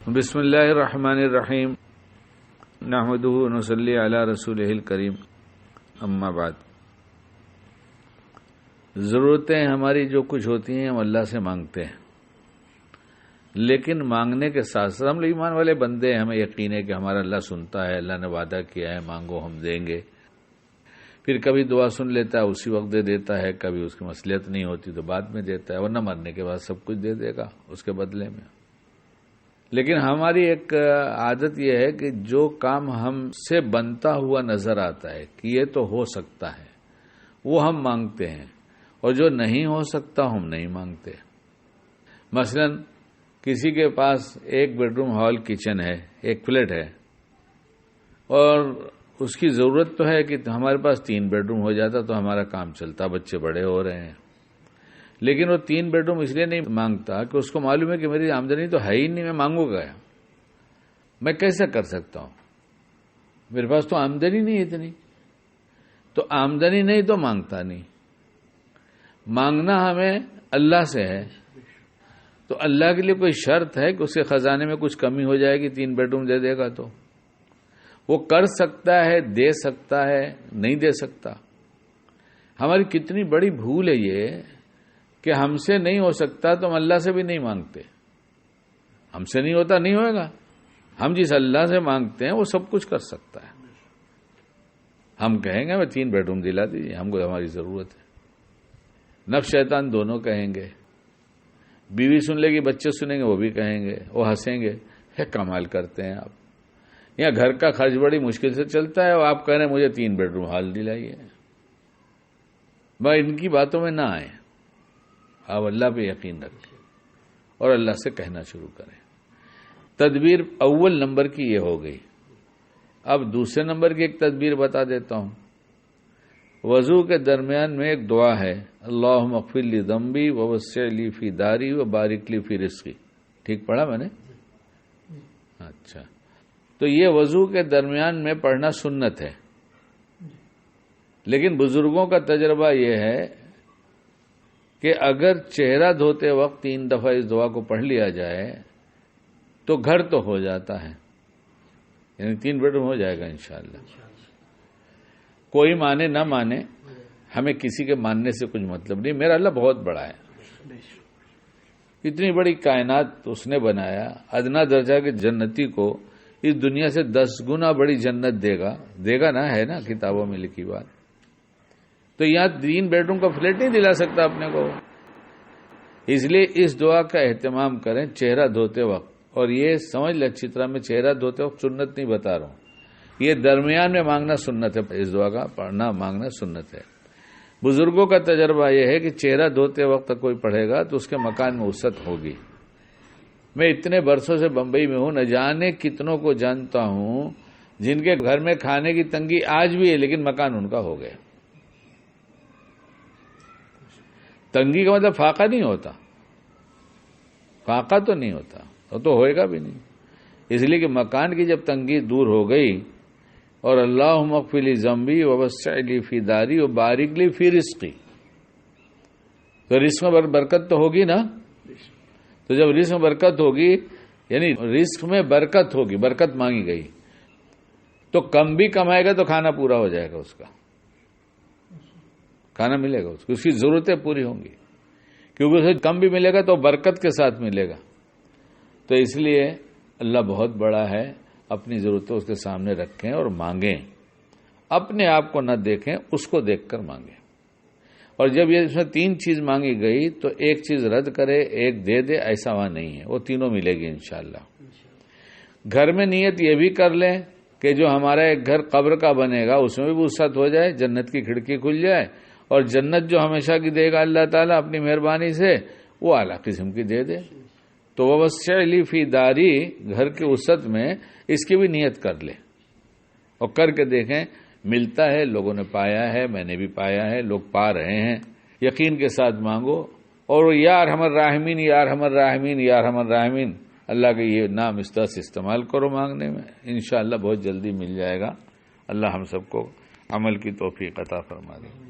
بسم اللہ الرحمن الرحیم نحمدہ ونصلی علی رسولہ الکریم اما بعد۔ ضرورتیں ہماری جو کچھ ہوتی ہیں ہم اللہ سے مانگتے ہیں، لیکن مانگنے کے ساتھ ساتھ ہم ایمان والے بندے ہیں، ہمیں یقین ہے کہ ہمارا اللہ سنتا ہے، اللہ نے وعدہ کیا ہے مانگو ہم دیں گے۔ پھر کبھی دعا سن لیتا ہے اسی وقت دے دیتا ہے، کبھی اس کی مصلحت نہیں ہوتی تو بعد میں دیتا ہے، ورنہ مرنے کے بعد سب کچھ دے دے گا اس کے بدلے میں۔ لیکن ہماری ایک عادت یہ ہے کہ جو کام ہم سے بنتا ہوا نظر آتا ہے کہ یہ تو ہو سکتا ہے وہ ہم مانگتے ہیں، اور جو نہیں ہو سکتا ہم نہیں مانگتے۔ مثلا کسی کے پاس ایک بیڈ روم ہال کچن ہے، ایک فلیٹ ہے، اور اس کی ضرورت تو ہے کہ ہمارے پاس 3 بیڈ روم ہو جاتا تو ہمارا کام چلتا، بچے بڑے ہو رہے ہیں، لیکن وہ 3 بیڈ روم اس لیے نہیں مانگتا کہ اس کو معلوم ہے کہ میری آمدنی تو ہے ہی نہیں، میں مانگوں گا میں کیسے کر سکتا ہوں، میرے پاس تو آمدنی نہیں اتنی۔ تو آمدنی نہیں تو مانگتا نہیں، مانگنا ہمیں اللہ سے ہے، تو اللہ کے لیے کوئی شرط ہے کہ اس کے خزانے میں کچھ کمی ہو جائے گی 3 بیڈ روم دے دے گا تو وہ کر سکتا ہے، دے سکتا ہے، نہیں دے سکتا۔ ہماری کتنی بڑی بھول ہے یہ کہ ہم سے نہیں ہو سکتا تو ہم اللہ سے بھی نہیں مانگتے۔ ہم سے نہیں ہوتا نہیں ہوئے گا، ہم جس اللہ سے مانگتے ہیں وہ سب کچھ کر سکتا ہے۔ ہم کہیں گے ہمیں 3 بیڈ روم دلا دیجیے، ہم کو ہماری ضرورت ہے۔ نفس شیطان دونوں کہیں گے، بیوی سن لے گی، بچے سنیں گے، وہ بھی کہیں گے، وہ ہنسیں گے، کمال کرتے ہیں آپ، یہاں گھر کا خرچ بڑی مشکل سے چلتا ہے اور آپ کہہ رہے ہیں مجھے 3 بیڈ روم ہال دلائیے۔ ان کی باتوں میں نہ آئیں، آپ اللہ پہ یقین رکھیں اور اللہ سے کہنا شروع کریں۔ تدبیر اول نمبر کی یہ ہو گئی۔ اب دوسرے نمبر کی ایک تدبیر بتا دیتا ہوں۔ وضو کے درمیان میں ایک دعا ہے، اللہم اغفر لی ذنبی ووسع لی فی داری وبارک لی فی رزقی۔ ٹھیک پڑھا میں نے؟ اچھا، تو یہ وضو کے درمیان میں پڑھنا سنت ہے، لیکن بزرگوں کا تجربہ یہ ہے کہ اگر چہرہ دھوتے وقت 3 دفعہ اس دعا کو پڑھ لیا جائے تو گھر تو ہو جاتا ہے، یعنی 3 بیڈ روم ہو جائے گا انشاءاللہ۔ کوئی مانے نہ مانے، ہمیں کسی کے ماننے سے کچھ مطلب نہیں، میرا اللہ بہت بڑا ہے، اتنی بڑی کائنات اس نے بنایا، ادنا درجہ کے جنتی کو اس دنیا سے 10 گنا بڑی جنت دے گا نا، ہے نا کتابوں میں لکھی بات۔ تو یہاں 3 بیڈ روم کا فلیٹ نہیں دلا سکتا اپنے کو، اس لیے اس دعا کا اہتمام کریں چہرہ دھوتے وقت۔ اور یہ سمجھ لیں اچھی طرح، میں چہرہ دھوتے وقت سنت نہیں بتا رہا ہوں، یہ درمیان میں مانگنا سنت ہے، اس دعا کا پڑھنا مانگنا سنت ہے۔ بزرگوں کا تجربہ یہ ہے کہ چہرہ دھوتے وقت کوئی پڑھے گا تو اس کے مکان میں وسعت ہوگی۔ میں اتنے برسوں سے بمبئی میں ہوں، نہ جانے کتنوں کو جانتا ہوں جن کے گھر میں کھانے کی تنگی آج بھی ہے لیکن مکان ان کا ہو گیا۔ تنگی کا مطلب فاقہ نہیں ہوتا، فاقہ تو نہیں ہوتا، وہ تو ہوئے گا بھی نہیں، اس لیے کہ مکان کی جب تنگی دور ہو گئی، اور اللہم اغفر لی ذنبی ووسع لی فی داری وبارک لی فی رزقی، تو رزق میں برکت تو ہوگی نا۔ تو جب رزق میں برکت ہوگی یعنی رزق میں برکت ہوگی، برکت مانگی گئی، تو کم بھی کمائے گا تو کھانا پورا ہو جائے گا، اس کا کھانا ملے گا، اس کی ضرورتیں پوری ہوں گی، کیونکہ اسے کم بھی ملے گا تو برکت کے ساتھ ملے گا۔ تو اس لیے اللہ بہت بڑا ہے، اپنی ضرورتیں اس کے سامنے رکھیں اور مانگیں، اپنے آپ کو نہ دیکھیں، اس کو دیکھ کر مانگیں۔ اور جب یہ اس میں 3 چیز مانگی گئی تو ایک چیز رد کرے، ایک دے دے، ایسا وہاں نہیں ہے، وہ تینوں ملے گی انشاءاللہ۔ گھر میں نیت یہ بھی کر لیں کہ جو ہمارا ایک گھر قبر کا بنے گا اس میں بھی وسعت ہو جائے، جنت کی کھڑکی کھل جائے، اور جنت جو ہمیشہ کی دے گا اللہ تعالیٰ اپنی مہربانی سے، وہ اعلیٰ قسم کی دے دے۔ تو ووسع لی فی داری، گھر کی وسعت میں اس کی بھی نیت کر لیں اور کر کے دیکھیں، ملتا ہے، لوگوں نے پایا ہے، میں نے بھی پایا ہے، لوگ پا رہے ہیں۔ یقین کے ساتھ مانگو، اور یا ارحم الراحمین یا ارحم الراحمین یا ارحم الراحمین، اللہ کا یہ نام اس طرح سے استعمال کرو مانگنے میں، انشاءاللہ بہت جلدی مل جائے گا۔ اللہ ہم سب کو عمل کی توفیق عطا فرما دے۔